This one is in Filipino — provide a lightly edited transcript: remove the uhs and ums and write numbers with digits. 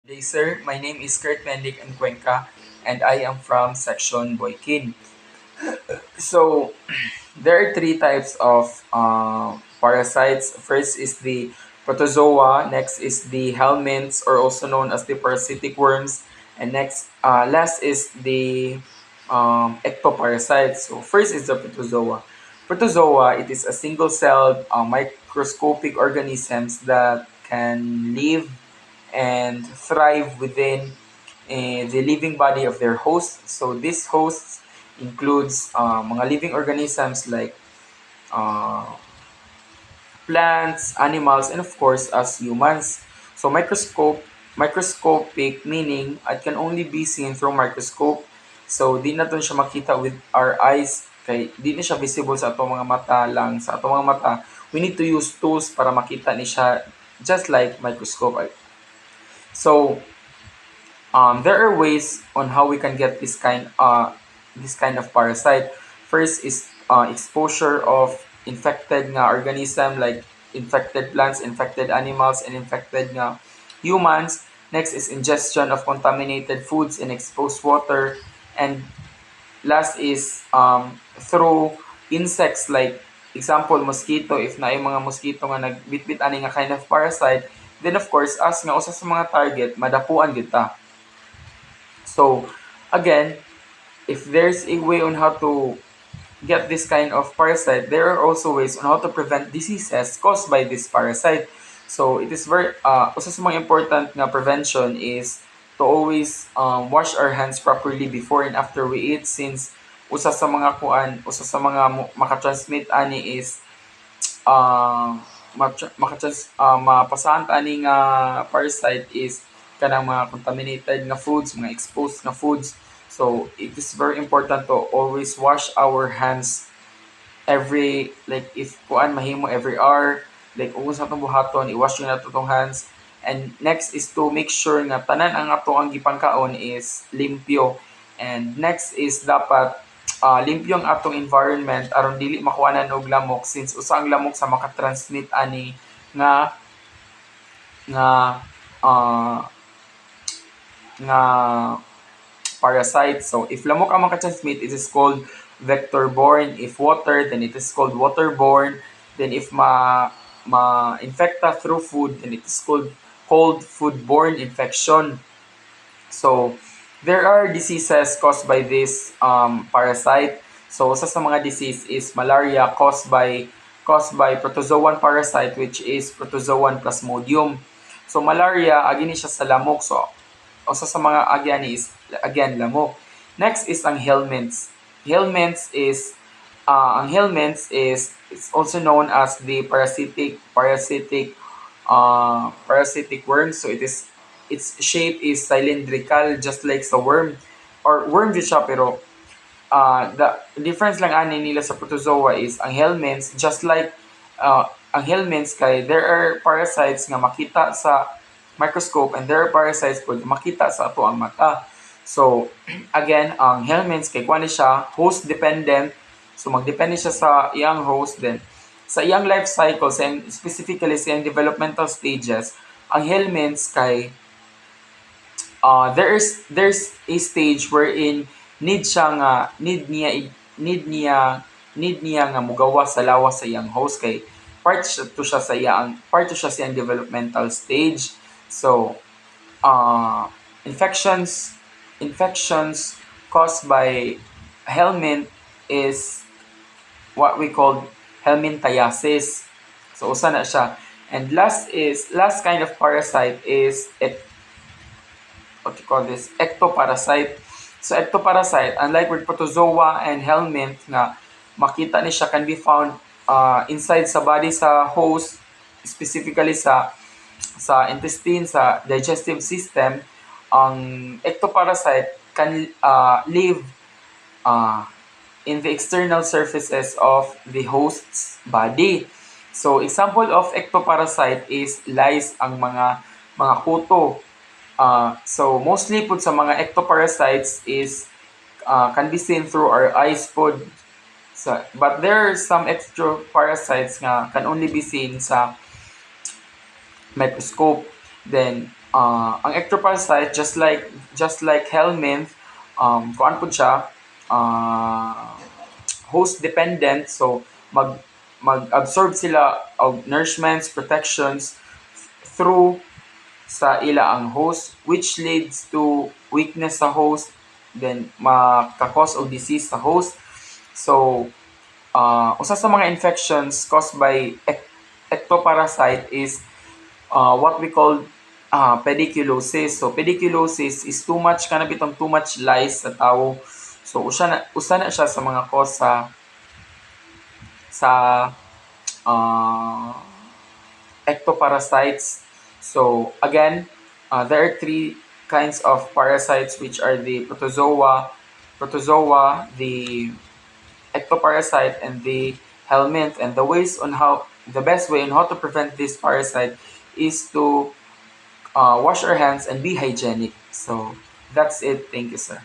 Hey sir, my name is Kurt Mendik and Cuenca, and I am from Section Boykin. So, there are three types of parasites. First is the protozoa, next is the helminths, or also known as the parasitic worms, and last is the ectoparasites. So, first is the protozoa. Protozoa, it is a single-celled microscopic organisms that can live and thrive within the living body of their host. So these hosts includes mga living organisms like uh, plants, animals, and of course as humans. So microscopic meaning it can only be seen through microscope. So di natin siya makita with our eyes kay di na siya visible sa atong mga mata lang sa atong mga mata. We need to use tools para makita ni siya just like microscope. So there are ways on how we can get this kind of parasite. First is exposure of infected nga organism like infected plants, infected animals, and infected nga humans. Next is ingestion of contaminated foods in exposed water, and last is through insects like example mosquito. If na mga mosquito nga nagbitbit ani nga kind of parasite, then of course as nga usa sa mga target madapuan gyud ta. So, again, if there's a way on how to get this kind of parasite, there are also ways on how to prevent diseases caused by this parasite. So, it is usa sa mga important nga prevention is to always wash our hands properly before and after we eat since usa sa mga makatransmit ani is mapasahan ani nga parasite is kanang mga contaminated nga foods, mga exposed nga foods. So it is very important to always wash our hands every like if kuan mahimo every hour like kung sa atong buhaton i-wash yun nato tong hands. And next is to make sure nga tanan ang ato ang gipangkaon is limpyo. And next is dapat limpyo ang atong environment aron dili makuhanan og lamok since usa ang lamok sa makatransmit ani nga nga uh, nga parasite. So if lamok ang makatransmit, it is called vector-borne. If water, then it is called water-borne. Then if ma-infecta through food, then it is called food-borne infection. So there are diseases caused by this parasite. So isa sa mga disease is malaria caused by protozoan parasite which is protozoan plasmodium. So malaria agi ni siya sa lamok. So usa sa mga agi ani is again lamok. Next is ang helminths. Ang helminths is it's also known as the parasitic worm. So its shape is cylindrical just like sa worm or worm jud siya pero the difference lang ani nila sa protozoa is ang helminths just like ang helminths kay there are parasites nga makita sa microscope and there are parasites po makita sa ato ang mata. So again, ang helminths kay kuan siya host dependent. So magdepende siya sa iyang host then sa iyang life cycle specifically sa iyang developmental stages ang helminths kay there's a stage wherein need niya nga mugawas sa lawas sa iyang host kay part to siya sa iyang developmental stage. So infections caused by helminth is what we call helminthiasis. So usa na siya. And last kind of parasite is what you call this ectoparasite. So ectoparasite unlike with protozoa and helminth nga makita ni siya can be found inside sa body sa host specifically sa intestine sa digestive system. Ang ectoparasite can live in the external surfaces of the host's body. So example of ectoparasite is lice ang mga kuto. So mostly pud sa mga ectoparasites is can be seen through our eyes pod. So, but there are some ectoparasites nga can only be seen sa microscope. Then Ang ectoparasite, just like helminth, kuan po siya, host dependent. So mag-absorb sila of nourishments, protections through sa ila ang host, which leads to weakness sa host, then maka-cause of disease sa host. So usa sa mga infections caused by ectoparasite is what we call pediculosis. So pediculosis is too much lice sa tao. So usa na siya sa mga cause sa uh, ectoparasites. So again, there are three kinds of parasites, which are the protozoa, the ectoparasite, and the helminth. And the best way on how to prevent this parasite is to wash our hands and be hygienic. So that's it. Thank you, sir.